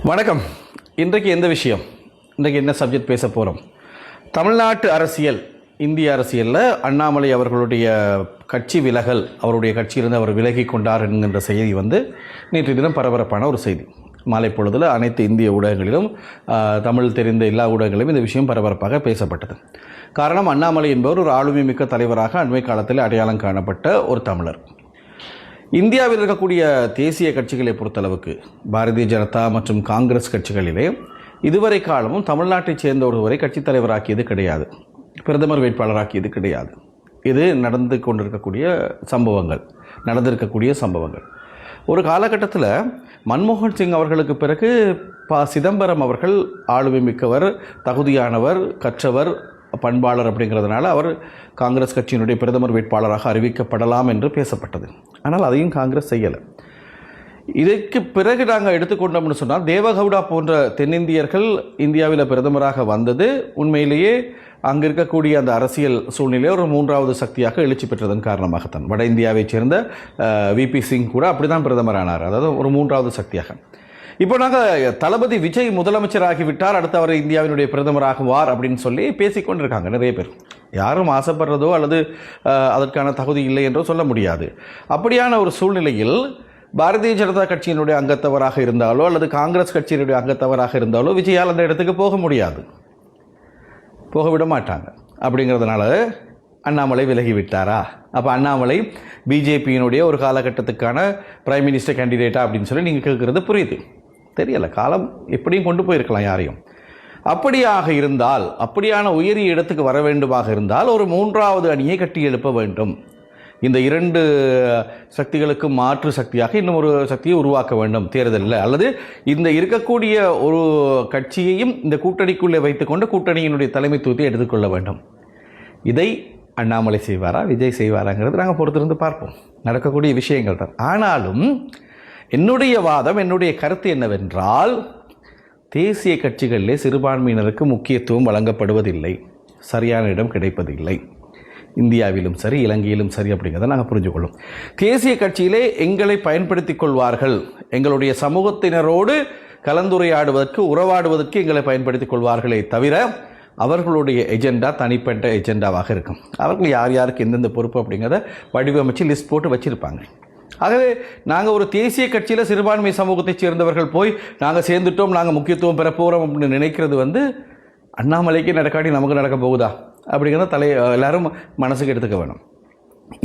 வணக்கம். இன்றைக்கு எந்த விஷயம், இன்றைக்கு என்ன சப்ஜெக்ட் பேச போகிறோம்? தமிழ்நாட்டு அரசியல், இந்திய அரசியலில் அண்ணாமலை அவர்களுடைய கட்சி விலகல், அவருடைய கட்சியிலிருந்து அவர் விலகி கொண்டார் என்கின்ற செய்தி நேற்று தினம் பரபரப்பான ஒரு செய்தி. மாலை பொழுதில் அனைத்து இந்திய ஊடகங்களிலும், தமிழ் தெரிந்த எல்லா ஊடகங்களிலும் இந்த விஷயம் பரபரப்பாக பேசப்பட்டது. காரணம், அண்ணாமலை என்பவர் ஒரு ஆளுமை மிக்க தலைவராக அண்மை காலத்தில் அடையாளம் காணப்பட்ட ஒரு தமிழர். இந்தியாவில் இருக்கக்கூடிய தேசிய கட்சிகளை பொறுத்தளவுக்கு பாரதிய ஜனதா மற்றும் காங்கிரஸ் கட்சிகளிலே இதுவரை காலமும் தமிழ்நாட்டைச் சேர்ந்த ஒருவரை கட்சித் தலைவராக்கியது கிடையாது, பிரதமர் வேட்பாளராக்கியது கிடையாது. இது நடந்திருக்கக்கூடிய சம்பவங்கள். ஒரு காலகட்டத்தில் மன்மோகன் சிங் அவர்களுக்கு பிறகு சிதம்பரம் அவர்கள் ஆளுமை மிக்கவர், தகுதியானவர், கற்றவர், பண்பாளர் அப்படிங்கிறதுனால அவர் காங்கிரஸ் கட்சியினுடைய பிரதமர் வேட்பாளராக அறிவிக்கப்படலாம் என்று பேசப்பட்டது. ஆனால் அதையும் காங்கிரஸ் செய்யலை. இதற்கு பிறகு நாங்கள் எடுத்துக்கொண்டோம்னு சொன்னால், தேவகவுடா போன்ற தென்னிந்தியர்கள் இந்தியாவில் பிரதமராக வந்தது உண்மையிலேயே அங்கே இருக்கக்கூடிய அந்த அரசியல் சூழ்நிலையை ஒரு மூன்றாவது சக்தியாக எழுச்சி பெற்றதன் காரணமாகத்தான். வட இந்தியாவைச் சேர்ந்த விபி சிங் கூட அப்படி தான் பிரதமரானார், அதாவது ஒரு மூன்றாவது சக்தியாக. இப்போ நாங்கள் தளபதி விஜய் முதலமைச்சராகிவிட்டார், அடுத்து அவர் இந்தியாவினுடைய பிரதமராகுவார் அப்படின்னு சொல்லி பேசிக்கொண்டிருக்காங்க நிறைய பேர். யாரும் ஆசைப்படுறதோ அல்லது அதற்கான தகுதி இல்லை என்றோ சொல்ல முடியாது. அப்படியான ஒரு சூழ்நிலையில் பாரதிய ஜனதா கட்சியினுடைய அங்கத்தவராக இருந்தாலோ அல்லது காங்கிரஸ் கட்சியினுடைய அங்கத்தவராக இருந்தாலோ விஜயால் அந்த இடத்துக்கு போக முடியாது, போக விட மாட்டாங்க. அப்படிங்கிறதுனால அண்ணாமலை விலகிவிட்டாரா? அப்போ அண்ணாமலை பிஜேபியினுடைய ஒரு காலகட்டத்துக்கான பிரைம் மினிஸ்டர் கேண்டிடேட்டா அப்படின்னு சொல்லி நீங்கள் கேட்குறது புரியுது. தெரியலை, காலம் எப்படியும் கொண்டு போயிருக்கலாம் யாரையும். அப்படியாக இருந்தால், அப்படியான உயரிய இடத்துக்கு வர வேண்டுமாக இருந்தால் ஒரு மூன்றாவது அணியை கட்டி எழுப்ப வேண்டும். இந்த இரண்டு சக்திகளுக்கு மாற்று சக்தியாக இன்னும் ஒரு சக்தியை உருவாக்க வேண்டும் தேர்தலில், அல்லது இந்த இருக்கக்கூடிய ஒரு கட்சியையும் இந்த கூட்டணிக்குள்ளே வைத்துக்கொண்டு கூட்டணியினுடைய தலைமைத்துவத்தை எடுத்துக்கொள்ள வேண்டும். இதை அண்ணாமலை செய்வாரா, விஜய் செய்வாராங்கிறது நாங்கள் பொறுத்திருந்து பார்ப்போம். நடக்கக்கூடிய விஷயங்கள் தான். ஆனாலும் என்னுடைய வாதம், என்னுடைய கருத்து என்னவென்றால், தேசிய கட்சிகளிலே சிறுபான்மையினருக்கு முக்கியத்துவம் வழங்கப்படுவதில்லை, சரியான இடம் கிடைப்பதில்லை. இந்தியாவிலும் சரி, இலங்கையிலும் சரி அப்படிங்கிறத நாங்கள் புரிஞ்சுக்கொள்ளும். தேசிய கட்சியிலே எங்களை பயன்படுத்தி கொள்வார்கள், எங்களுடைய சமூகத்தினரோடு கலந்துரையாடுவதற்கு, உறவாடுவதற்கு எங்களை பயன்படுத்திக் கொள்வார்களே தவிர அவர்களுடைய எஜெண்டா தனிப்பட்ட எஜெண்டாவாக இருக்கும். அவர்கள் யார் யாருக்கு எந்தெந்த பொறுப்பு அப்படிங்கிறத வடிவமைச்சு லிஸ்ட் போட்டு வச்சுருப்பாங்க. ஆகவே நாங்கள் ஒரு தேசிய கட்சியில் சிறுபான்மை சமூகத்தைச் சேர்ந்தவர்கள் போய் நாங்கள் சேர்ந்துட்டோம், நாங்கள் முக்கியத்துவம் பெற போகிறோம் அப்படின்னு நினைக்கிறது அண்ணாமலைக்கு நடக்காட்டி நமக்கு நடக்க போகுதா அப்படிங்கிறத எல்லாரும் மனசுக்கு எடுத்துக்க வேணும்.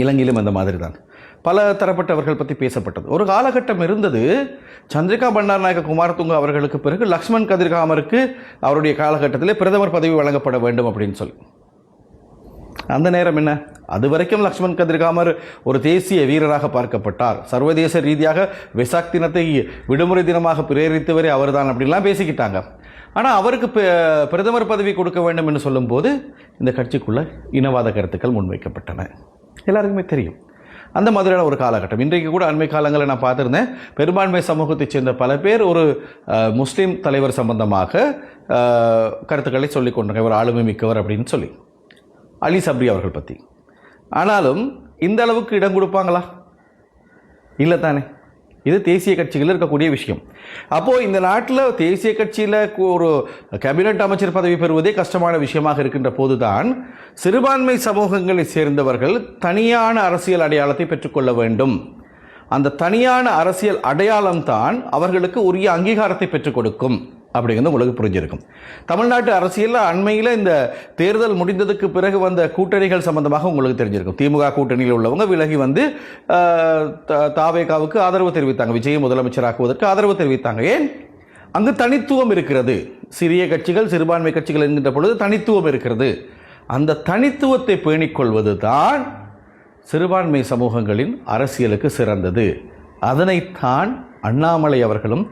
இலங்கையிலும் அந்த மாதிரி தான் பல தரப்பட்டவர்கள் பற்றி பேசப்பட்டது. ஒரு காலகட்டம் இருந்தது, சந்திரிகா பண்டாரநாயக்க குமாரதுங்க அவர்களுக்கு பிறகு லக்ஷ்மண் கதிர்காமருக்கு அவருடைய காலகட்டத்திலே பிரதமர் பதவி வழங்கப்பட வேண்டும் அப்படின்னு சொல்லி. அந்த நேரம் என்ன, அது வரைக்கும் லக்ஷ்மண் கதிர்காமர் ஒரு தேசிய வீரராக பார்க்கப்பட்டார். சர்வதேச ரீதியாக வெசாக் தினத்தை விடுமுறை தினமாக பிரேரித்தவரே அவர் தான் அப்படின்லாம் பேசிக்கிட்டாங்க. ஆனால் அவருக்கு பிரதமர் பதவி கொடுக்க வேண்டும் என்று சொல்லும்போது இந்த கட்சிக்குள்ள இனவாத கருத்துக்கள் முன்வைக்கப்பட்டன. எல்லாருக்குமே தெரியும் அந்த மாதிரியான ஒரு காலகட்டம். இன்றைக்கு கூட அண்மை காலங்களில் நான் பார்த்துருந்தேன், பெரும்பான்மை சமூகத்தைச் சேர்ந்த பல பேர் ஒரு முஸ்லீம் தலைவர் சம்பந்தமாக கருத்துக்களை சொல்லிக் கொண்டாங்க, இவர் ஆளுமை மிக்கவர் அப்படின்னு சொல்லி, அலி சப்ரி அவர்கள் பற்றி. ஆனாலும் இந்த அளவுக்கு இடம் கொடுப்பாங்களா? இல்லை தானே. இது தேசிய கட்சிகளில் இருக்கக்கூடிய விஷயம். அப்போது இந்த நாட்டில் தேசிய கட்சியில் ஒரு கேபினட் அமைச்சர் பதவி பெறுவதே கஷ்டமான விஷயமாக இருக்கின்ற போதுதான் சிறுபான்மை சமூகங்களை சேர்ந்தவர்கள் தனியான அரசியல் அடையாளத்தை பெற்றுக்கொள்ள வேண்டும். அந்த தனியான அரசியல் அடையாளம்தான் அவர்களுக்கு உரிய அங்கீகாரத்தை பெற்றுக் கொடுக்கும் அப்படிங்கிறது உங்களுக்கு புரிஞ்சிருக்கும். தமிழ்நாட்டு அரசியலில் அண்மையில் இந்த தேர்தல் முடிந்ததுக்கு பிறகு வந்த கூட்டணிகள் சம்பந்தமாக உங்களுக்கு தெரிஞ்சிருக்கும். திமுக கூட்டணியில் உள்ளவங்க விலகி தாவேகாவுக்கு ஆதரவு தெரிவித்தாங்க, விஜயை முதலமைச்சராக்குவதற்கு ஆதரவு தெரிவித்தாங்க. ஏன்? அங்கு தனித்துவம் இருக்கிறது. சிறிய கட்சிகள், சிறுபான்மை கட்சிகள் என்கின்ற பொழுது தனித்துவம் இருக்கிறது. அந்த தனித்துவத்தை பேணிக்கொள்வது தான் சிறுபான்மை சமூகங்களின் அரசியலுக்கு சிறந்தது. அதனைத்தான் அண்ணாமலை அவர்களும்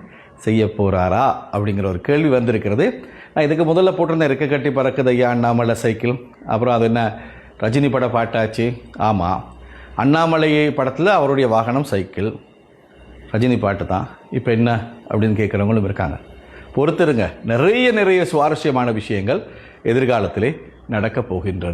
செய்ய போகிறாரா அப்படிங்கிற ஒரு கேள்வி வந்திருக்கிறது. நான் இதுக்கு முதல்ல போட்டிருந்தேன், ரெக்க கட்டி பறக்குது ஐயா அண்ணாமலை சைக்கிள். அப்புறம் அது என்ன, ரஜினி பட பாட்டாச்சு. ஆமாம், அண்ணாமலை படத்தில் அவருடைய வாகனம் சைக்கிள், ரஜினி பாட்டு தான். இப்போ என்ன அப்படின்னு கேட்குறவங்களும் இருக்காங்க. பொறுத்திருங்க, நிறைய சுவாரஸ்யமான விஷயங்கள் எதிர்காலத்திலே நடக்கப் போகின்றன.